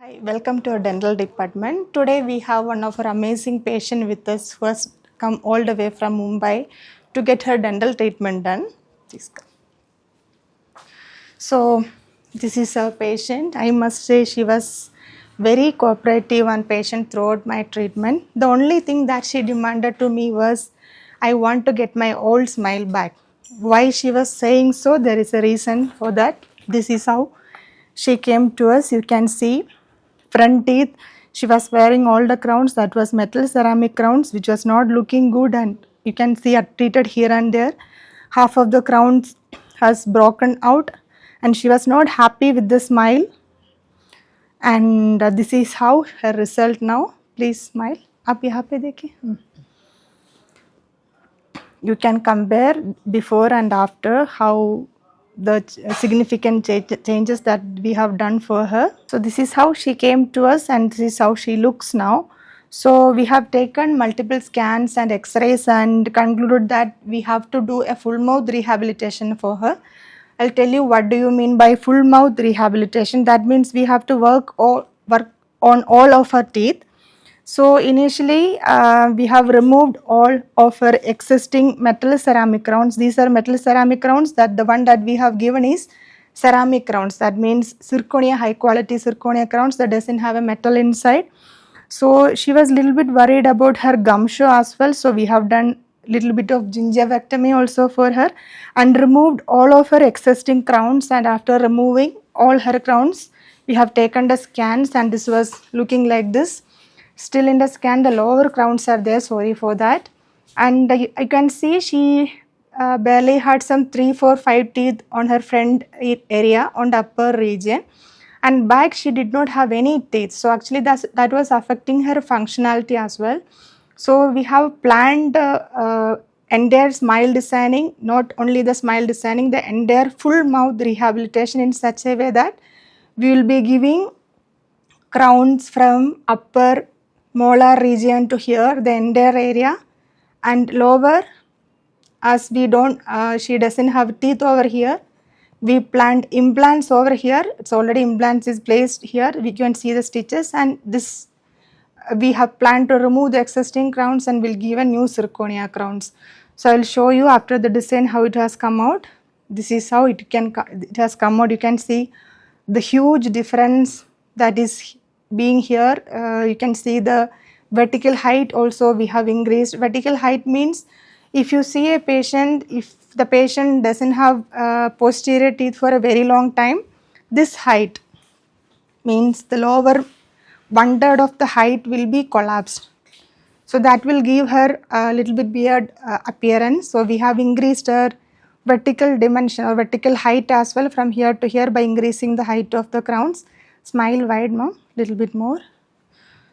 Hi, welcome to our dental department. Today we have one of our amazing patient with us who has come all the way from Mumbai to get her dental treatment done. Please come. So this is our patient. I must say she was very cooperative and patient throughout my treatment. The only thing that she demanded to me was, I want to get my old smile back. Why she was saying so, there is a reason for that. This is how she came to us. You can see front teeth. She was wearing all the crowns that was metal ceramic crowns, which was not looking good, and you can see are treated here and there. Half of the crowns has broken out, and she was not happy with the smile. And this is how her result now. Please smile. आप यहाँ पे देखिए. You can compare before and after how the significant changes that we have done for her. So this is how she came to us and this is how she looks now. So we have taken multiple scans and x-rays and concluded that we have to do a full mouth rehabilitation for her. I'll tell you what do you mean by full mouth rehabilitation. That means we have to work on all of her teeth. So initially we have removed all of her existing metal ceramic crowns. These are metal ceramic crowns. That the one that we have given is ceramic crowns. That means zirconia, high quality zirconia crowns that doesn't have a metal inside. So she was a little bit worried about her gum show as well. So we have done little bit of gingivectomy also for her and removed all of her existing crowns. And after removing all her crowns, we have taken the scans and this was looking like this. Still in the scan, the lower crowns are there, sorry for that. And I can see she barely had some 3, 4, 5 teeth on her front area on the upper region. And back she did not have any teeth. So actually that was affecting her functionality as well. So we have planned entire smile designing, not only the smile designing, the entire full mouth rehabilitation in such a way that we will be giving crowns from upper molar region to here, the entire area, and lower, as we don't, she doesn't have teeth over here. We planned implants over here. It's already implants is placed here. We can see the stitches, and this we have planned to remove the existing crowns and will give a new zirconia crowns. So I will show you after the design how it has come out. This is how it has come out. You can see the huge difference that is being here. You can see the vertical height also we have increased. Vertical height means if you see a patient, if the patient doesn't have posterior teeth for a very long time, this height means the lower 1/3 of the height will be collapsed. So that will give her a little bit weird appearance. So we have increased her vertical dimension or vertical height as well from here to here by increasing the height of the crowns. Smile wide, mom, little bit more.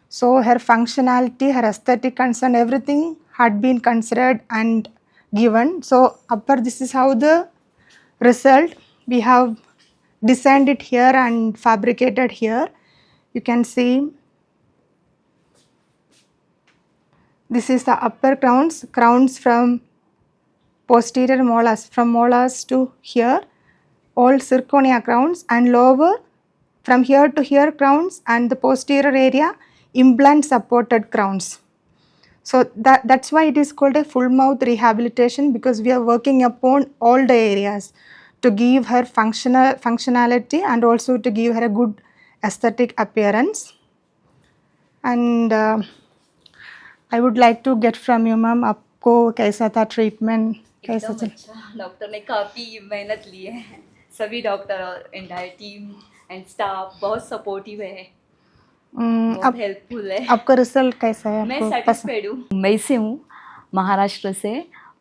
So her functionality, her aesthetic concern, everything had been considered and given. So upper, this is how the result. We have designed it here and fabricated here. You can see this is the upper crowns from posterior molars, from molars to here, all zirconia crowns, and lower from here to here crowns, and the posterior area implant supported crowns. So that's why it is called a full mouth rehabilitation, because we are working upon all the areas to give her functionality and also to give her a good aesthetic appearance. And I would like to get from you, ma'am, आपको कैसा था treatment, कैसा चला? अच्छा, doctor ने काफ़ी मेहनत ली है. सभी डॉक्टर और एंटायर टीम एंड स्टाफ बहुत सपोर्टिव है, बहुत हेल्पफुल है. आपका रिजल्ट कैसा है? मैं सेटिस्फाइड हूँ. मुंबई से हूँ, महाराष्ट्र से.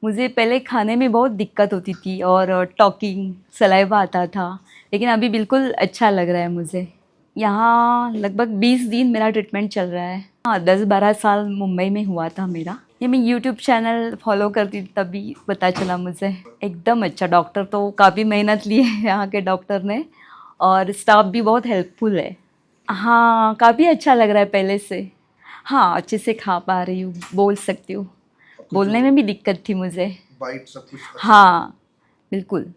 मुझे पहले खाने में बहुत दिक्कत होती थी और टॉकिंग सलाइवा आता था, लेकिन अभी बिल्कुल अच्छा लग रहा है मुझे. यहाँ लगभग 20 दिन मेरा ट्रीटमेंट चल रहा है. हाँ, 10-12 साल मुंबई में हुआ था मेरा. ये मैं यूट्यूब चैनल फॉलो करती थी, तभी पता चला मुझे. एकदम अच्छा, डॉक्टर तो काफ़ी मेहनत ली है यहाँ के डॉक्टर ने, और स्टाफ भी बहुत हेल्पफुल है. हाँ, काफ़ी अच्छा लग रहा है पहले से. हाँ, अच्छे से खा पा रही हूँ, बोल सकती हूँ. बोलने में भी दिक्कत थी मुझे. बाइट सब कुछ. हाँ, बिल्कुल.